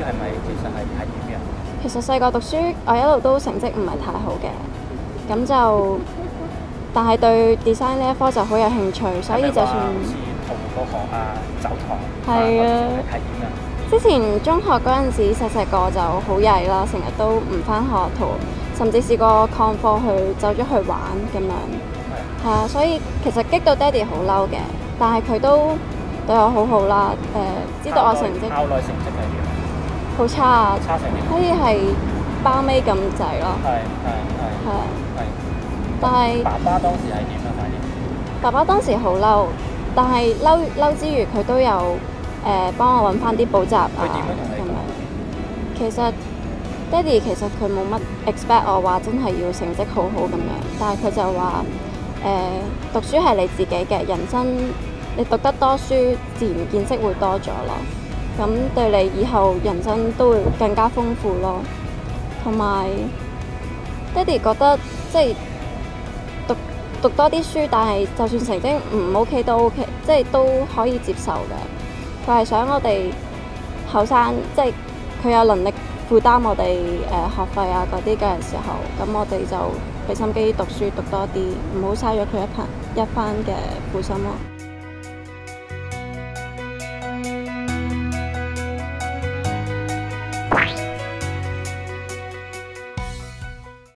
係咪其實係點樣？其實細個讀書，我一路都成績唔係太好嘅，咁就但係對 design 呢一科就好有興趣，所以就算好似逃個學啊、走堂係啊，係點樣？之前中學嗰陣時細個就好曳啦，成日都唔返學堂，甚至試過曠課去走咗去玩咁樣。係啊，所以其實激到爹哋好嬲嘅，但係佢都對我好好啦。知道我成績校內成績係點？好差啊，差成點？可以係包尾咁滯咯。係。但係爸爸當時係點啊？爸爸當時好嬲，但係嬲之餘，佢都有幫我揾翻啲補習啊。佢點樣同你講？其實爹哋其實佢冇乜 expect 我話真係要成績好好咁樣，但係佢就話讀書係你自己嘅人生，你讀得多書，自然見識會多咗咯。咁對你以後人生都會更加豐富咯。同埋爹哋覺得即係讀多啲書，但係就算成績唔 OK 都 OK，即係都可以接受嘅。佢係想我哋後生，即係佢有能力負擔我哋學費啊嗰啲嘅時候，咁我哋就俾心機讀書讀多啲，唔好嘥咗佢一番嘅苦心咯。